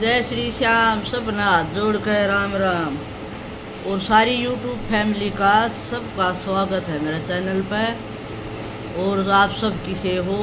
जय श्री श्याम। सब हाथ जोड़ कर राम राम। और सारी यूट्यूब फैमिली का सबका स्वागत है मेरे चैनल पर। और आप सब किसे हो,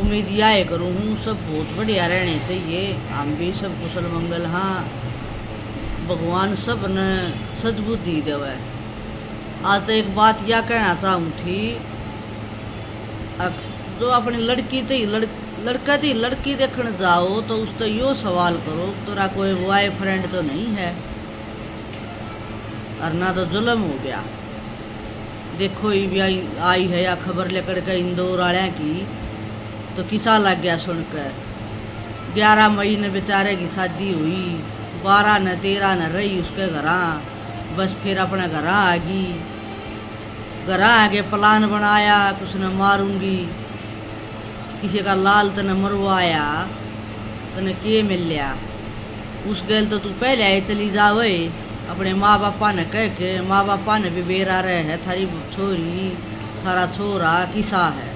उम्मीद यह करूँ हूँ सब बहुत बढ़िया रहने चाहिए। हम भी सब कुशल मंगल। हाँ, भगवान सब ने सद्बुद्धि देवे। आज तो एक बात यह कहना चाहूँ थी, जो अपनी लड़की थी लड़का थी लड़की देखने जाओ तो उससे यो सवाल करो तेरा कोई बॉयफ्रेंड तो नहीं है, और ना तो जुल्म हो गया। देखो ये भी आई है या खबर लेकर के इंदौर वाले की, तो किसा लग गया सुनकर। 11 मई ने बेचारे की शादी हुई, 12 न 13 न रही उसके घर। बस फिर अपने घर आ गई। घर आके प्लान बनाया कुछ न मारूंगी, किसी का लाल तने मरवाया, तने के मिल लिया। उस गल तो तू पहले आई चली जावे अपने माँ बापा ने कह के। माँ बापा ने भी बेरा रहे है थारी छोरी थारा छोरा किसा है,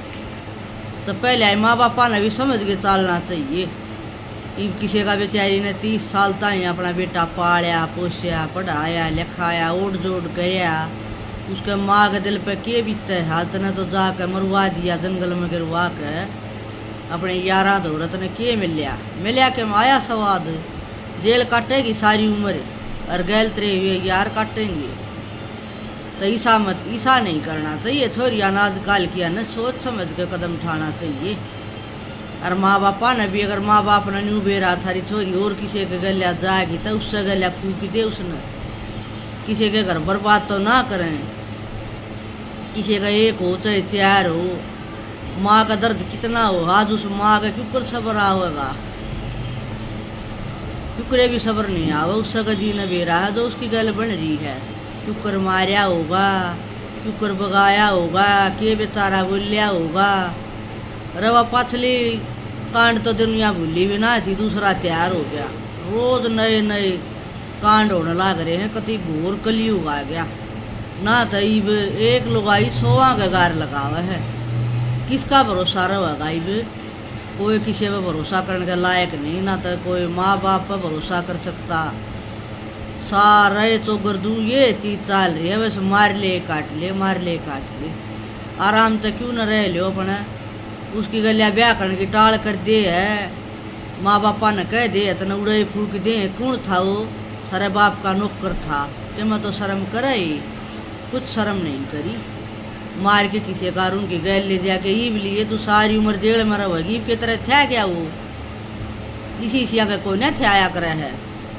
तो पहले आई माँ बापा ने भी समझ के चलना चाहिए। किसी का बेचारी ने 30 साल तक अपना बेटा पालिया पोसिया पढ़ाया लिखाया ओढ़ जोड़ गया। उसके माँ के दिल पे के बीते हाथ ने तो जाकर मरवा दिया, जंगल में गिरवा के। अपने यारा दौरत ने के मिलिया के माया स्वाद। जेल काटेगी सारी उम्र और गैल तेरे हुए यार काटेंगे। तो ईसा नहीं करना चाहिए। छोरिया ने आजकल किया न सोच समझ के कदम उठाना चाहिए। और माँ बापा ने भी, अगर माँ बाप ने न्यू बेरा थारी छोरी और किसी के गलिया जाएगी तो उससे गलिया फूक दे उसने। किसी के घर बर्बाद तो ना करें। किसी का एक हो चाहे 4 हो, माँ का दर्द कितना हो, आज उस माँ का क्यों सब्र आवेगा, क्यों भी सब्र नहीं आवे। उसका का जीना बेरा है जो उसकी गल बन रही है। क्यों मारिया होगा, क्यों बगाया होगा, के बेचारा बोलिया होगा। रवा पाछली कांड तो दुनिया भूली भी ना थी, दूसरा तैयार हो गया। रोज नए नए कांड होने लग रहे हैं। कति घोर कलयुग आ गया ना। तो इब एक लुगाई 100 का गार लगावा है। किसका भरोसा रहेगा। इब कोई किसी पर भरोसा करने के लायक नहीं, ना तो कोई माँ बाप पर भरोसा कर सकता। सारे तो गर्दू ये चीज चल रही है, बस मार ले काट ले मार ले काट ले। आराम तो क्यों न रह लो अपने। उसकी गलिया ब्याह करने की टाल कर दे है। माँ बापा ने कह दे इतना उड़े फूक दे। कौन था वो, थारे बाप का नौकर था। कि मैं तो शर्म करे, कुछ शर्म नहीं करी। मार के किसी कारून की गैल ले जाके ईब लिए तो सारी उम्र जेल में रहेगी। के तरह था क्या वो, इसी सिया का कोई न थे आया करे है।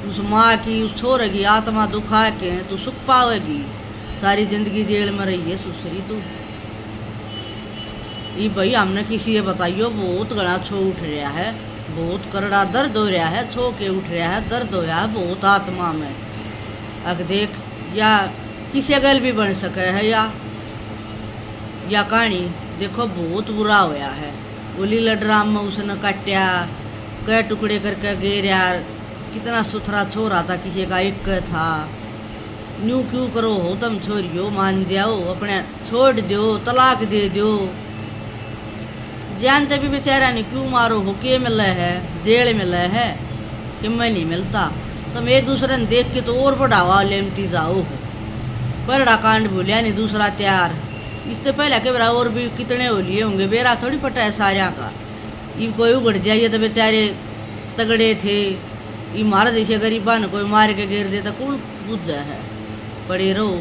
उस माँ की उस छोरे की आत्मा दुखा के तू सुख पावेगी। सारी जिंदगी जेल में रही है सुसरी तू। ये भाई हमने किसी ये बताइयो बहुत घना छो उठ रहा है, बहुत करड़ा दर्द हो रहा है। छो के उठ रहा है, दर्द हो रहा है बहुत आत्मा में। अग देख या किसी गल भी बन सके है या कहानी देखो बहुत बुरा होया है। गोली ड्राम में उसने काटिया, कई टुकड़े करके गेरिया। कितना सुथरा छोरा था, किसी का एक था। न्यू क्यों करो हो तुम छोरियो, मान जाओ अपने छोड़ दो, तलाक दे दो। जानते भी बेचारा नहीं क्यों मारो हो, के मिले है, जेल मिले है कि मैं नहीं मिलता। तुम एक दूसरे ने देख के तो और बढ़ावा लेमती जाओ। बड़ा कांड भूलिया नहीं दूसरा तैयार। इससे पहले के बेरा और भी कितने हो लिए होंगे, बेरा थोड़ी पटा है सारिया का। ये कोई उगड़ जाइए तो बेचारे तगड़े थे। ये मार जैसे गरीबा ने कोई मार के गिर दे तो कौन बुझा है, पड़े रहो।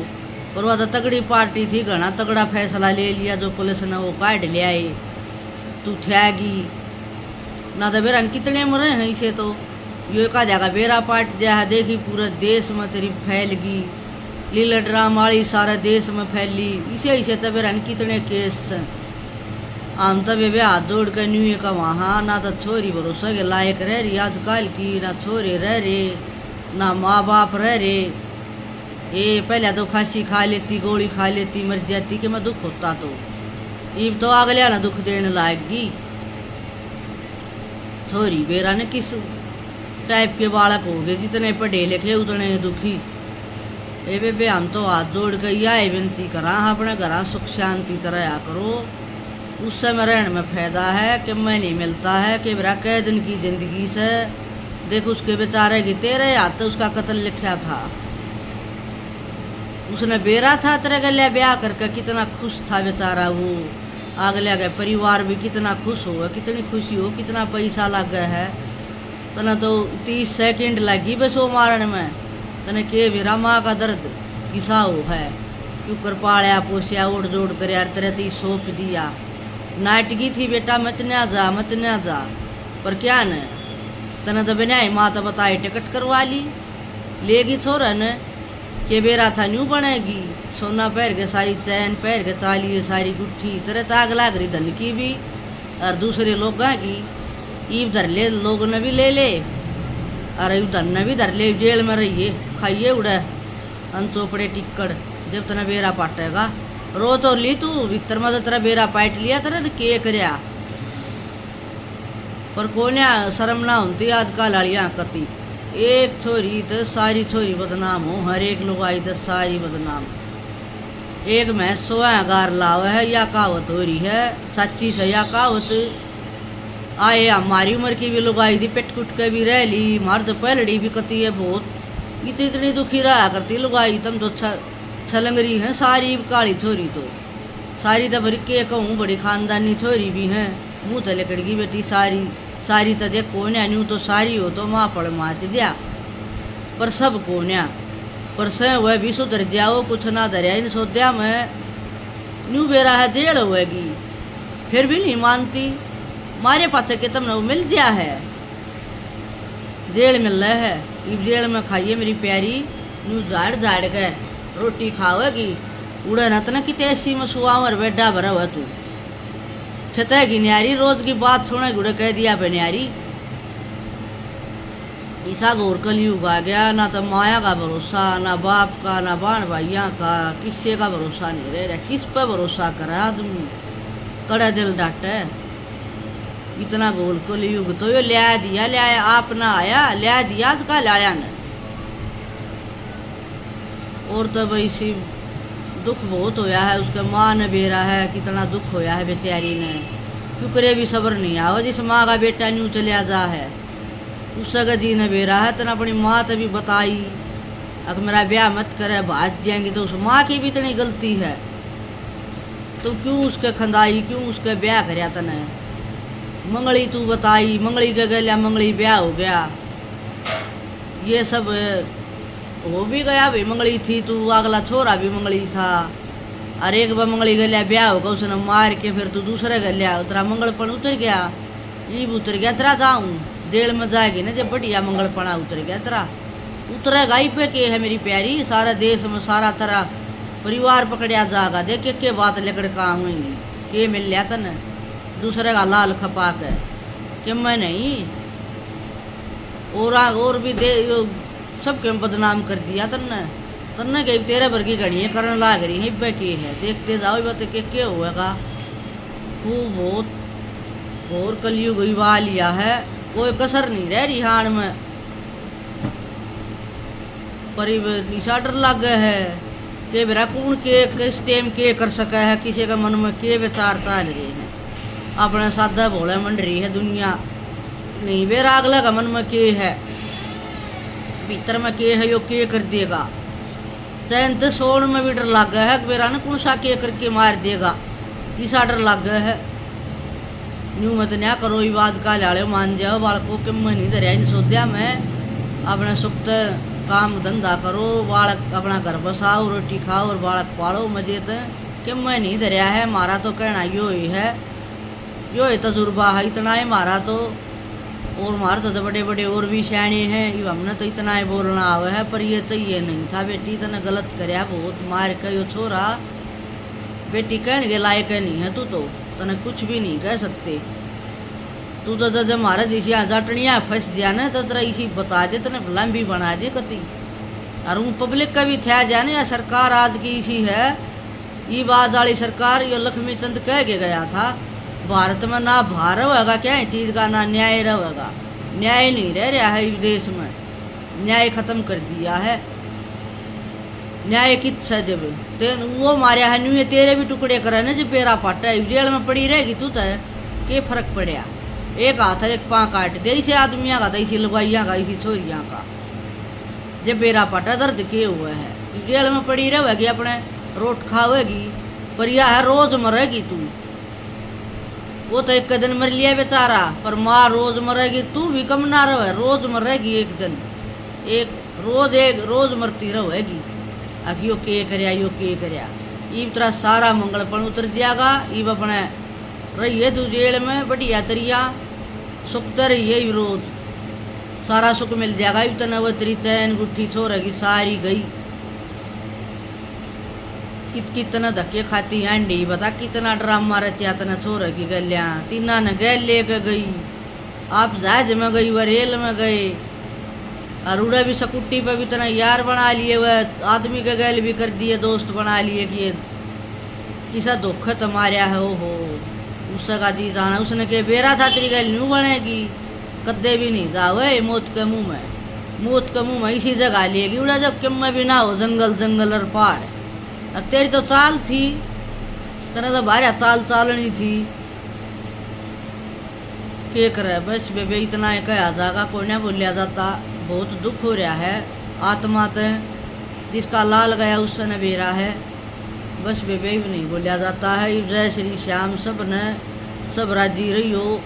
पर वह तो तगड़ी पार्टी थी, घना तगड़ा फैसला ले लिया जो पुलिस ने वो काट लिया है। तू थैगी ना तो बेरा कितने मरे हैं इसे। तो ये का जाएगा बेरा पाट जा है। देखी पूरे देश में तेरी फैलगी लीला ड्राम वाली, सारे देश में फैली इसे तो बेरा कितने केस। आम तब वे हाथ जोड़ कर न्यू का वहाँ ना तो छोरी भरोसा के लायक रह रही आजकल की, ना छोरे रह रहे ना माँ बाप रह रहे। ये पहले तो फांसी खा लेती, गोली खा लेती, मर जाती कि मैं दुख होता। तो ईब तो अगले ना दुख देने लाएगी। छोरी बेरा ने किस टाइप के बालक हो गए, जितने पढ़े लिखे उतने दुखी। ए बेबे हम तो हाथ जोड़ के यह विनती करा अपने घर सुख शांति तरह करो। उस समय रहने में फायदा है कि मैं नहीं मिलता है कि मेरा कई दिन की जिंदगी से देख उसके बेचारे की तेरे हाथ उसका कत्ल लिखा था। उसने बेरा था तेरे गले ब्याह करके, कितना खुश था बेचारा वो। अगले के परिवार भी कितना खुश होगा, कितनी खुशी हो, कितना पैसा लग गया है। तना तो 30 सेकंड लगी बस वो मारने में। तने के मेरा माँ का दर्द किसा हो है, क्यों कर पाया पोसिया उड़ जोड़ कर यार तेरे ती सौंप दिया। नाटकी थी बेटा, मत न जा मत न जा, पर क्या न तना तो बिना माँ तो बताई टिकट करवा ली, लेगी छोरा न के बेरा था न्यू बनेगी। सोना पैर के सारी चैन पैर के चालिए सारी गुट्ठी तेरे ताग लाग रही धन की भी, और दूसरे लोग की ईब धर ले लोग ने भी ले ले, अरे धन ने भी धर ले, जेल में रहिए खाइए उड़े अनचोपड़े टिक्कड़। जब तना बेरा पाटेगा रो तो ली तू भीतर में तो तेरा बेरा पाट लिया तेरा के करया, पर कोन्या शर्म ना होती आजकल लालियाँ कती। एक छोरी तो सारी छोरी बदनाम हो, हर एक लोग आई तो सारी बदनाम। एक मैं सोयागार लाव है या कहावत हो रही है, सच्ची से या कहावत आए। हमारी उम्र की भी लोग आई थी, पेट कुट के भी रह ली, मर्द पहलड़ी भी कती है बहुत, इतनी दुखी रहा करती लुगाई। तुम तो छलंगरी हैं सारी काली छोरी, तो सारी तो भरी के कहूँ बड़ी खानदानी छोरी भी हैं, मुँह तो लकड़गी बेटी सारी सारी तो देख कोन्या न्यू तो सारी हो तो माँ पड़ माच दिया, पर सब कोन्या पर से वह भी सुधर जाओ कुछ ना धरिया इन सोद्या में न्यू बेरा है जेल होएगी, फिर भी नहीं मानती। मारे पाचे के तुमने मिल गया है, जेल मिल रहा है, इब जेल में खाइए मेरी प्यारी, न्यू झाड़ झाड़ के रोटी खाओगी। उड़े न तना कितने ऐसी में सुआ और बेडा भरा हुआ तू छतेगी न्यारी, रोज की बात सुने गुड़े कह दिया पे न्यारी। ईसा घोर कलयुग आ गया, ना तो माया का भरोसा, ना बाप का, ना बाण भाइया का, किसी का भरोसा नहीं रह रहा। किस पे भरोसा करे आदमी, कड़ा दिल डाटे। इतना घोर कलयुग तो ये लिया दिया, लिया आप ना आया, लिया दिया तो का लाया न। और तो भाई सी दुख बहुत होया है, उसके माँ ने बेरा है, कितना दुख होया है बेचारी ने, क्योंकि भी सब्र नहीं आवा। जिस माँ का बेटा न्यू चलिया जा है उसका जी ने बेरा है, तना अपनी माँ तो भी बताई अगर मेरा ब्याह मत करे भाज जाएंगे, तो उस माँ की भी इतनी गलती है, तो क्यों उसके खंदाई, क्यों उसके ब्याह करया तने। मंगली तू बताई, मंगली के गलिया मंगली ब्याह हो गया, ये सब हो भी गया भाई। मंगली थी तू, अगला छोरा भी मंगली था, और एक बार मंगली गलिया ब्याह होगा उसने मार के, फिर तू दूसरे गलिया तेरा मंगलपन उतर गया, ईब उतर गया तेरा जाऊँ जेल में जाएगी ना जब बढ़िया मंगलपना उतर गया तेरा, उतरेगा ही पे के है मेरी प्यारी। सारा देश में सारा तेरा परिवार पकड़िया जाएगा, देख के बात लेकर काम होंगी के मिल लिया तन दूसरे का लाल खपा के मैं नहीं। और भी दे सबके बदनाम कर दिया तन्ने के तेरे भर की घड़ियाँ करने लाग रही है पे के है, देखते जाओ बात के होगा। खूब बहुत और कलयुग विवाह लिया है, कोई कसर नहीं रह रही हाण में। परिवार डर लग गए है कि मेरा कौन के किस टाइम के कर सका है, किसी का मन में के विचार चल रहे हैं। अपने सादा भोले मंड रही है दुनिया, नहीं बेरा अगला का मन में के है, भीतर में के है यो के कर देगा। चैन तो सोन में भी डर लग गया है, मेरा ना कौन सा के करके मार देगा, इसा डर लग गया है। न्यू मत न्या करो आवाज का लाड़े मान जाओ, बालकों के मन ही दरिया इन सोद्या में अपने सुख काम धंधा करो, बालक अपना घर बसाओ, रोटी खाओ और बालक पालो मजे तो कि मैं नहीं दरिया है। मारा तो कहना यो ही है, यो ही तजुर्बा है, इतना ही मारा तो। और मार तो बड़े बड़े और भी सियाणे हैं, ये हमने तो इतना ही बोलना आवे है, पर ये चाहिए नहीं था। बेटी तने गलत करया बहुत, मार के यो छोरा बेटी कहने के लायक नहीं है, तू तो तने कुछ भी नहीं कह सकते। तू तो जब हमारा जैसी जाटनिया फंस गया ना तो तेरा इसी बता दे, तने लंबी बना दे कती। और वो पब्लिक का भी था जाने, या सरकार आज की इसी है, ये बात वाली सरकार यो लक्ष्मी चंद कह के गया था भारत में ना भार रहेगा क्या चीज़ का, ना न्याय रहेगा। न्याय नहीं रह रहा है इस देश में, न्याय खत्म कर दिया है। न्याय कित जब तेन वो मारा है न्यू तेरे भी टुकड़े करे ना, जब पेरा पाटा जेल में पड़ी रहेगी तू तो के फर्क पड़या। एक हाथ और एक पाँव काट दे, इसे आदमिया का, इसी लुगाइया का, इसी छोरिया का। जब बेरा पटा दर्द किए हुए है, जेल में पड़ी रहेगी, अपने रोट खावेगी, पर यह है रोज मरेगी तू। वो तो एक दिन मर लिया बेचारा, पर माँ रोज मरेगी, तू भी कम ना रहे, रोज मरेगी एक दिन, एक रोज मरती रहेगी। अब यो के करया, यो के करया, इब तरह सारा मंगलपन उतर जाएगा। इब अपने रहिए तू जेल में बढ़िया तरिया सुखते रहिए, रोज सारा सुख मिल जाएगा। इब तना वो तेरी चैन गुट्ठी छोड़ेगी सारी गई। कितना धक्के खाती हैंडी, बता कितना ड्रामा रचा तना छोरे की गलियां, तीना ने गैल लेके गई, आप जहाज में गई, वह रेल में गए, अरूड़ा भी सकुट्टी पे भी तना यार बना लिए, वह आदमी के गैल भी कर दिए, दोस्त बना लिए कि ये किसा धोखा तो मारिया है। ओहो उसका चीज आना, उसने के बेरा था तेरी गैल न्यू बनेगी, कद्दे भी नहीं जावे मौत के मुँह में, मौत के मुँह में इसी जगह लेगी, उड़ा जब कम में भी ना हो, जंगल जंगल और पहाड़। अब तेरी तो चाल थी, तेरा तो भारी चाल चालनी थी, के करे बस बेबे इतना ही कहा जाएगा, कोई ना बोलिया जाता। बहुत दुख हो रहा है आत्मा ते, जिसका लाल गया उससे न बेरा है, बस बेबे भी नहीं बोलिया जाता है। जय श्री श्याम, सब ने सब राजी रही हो।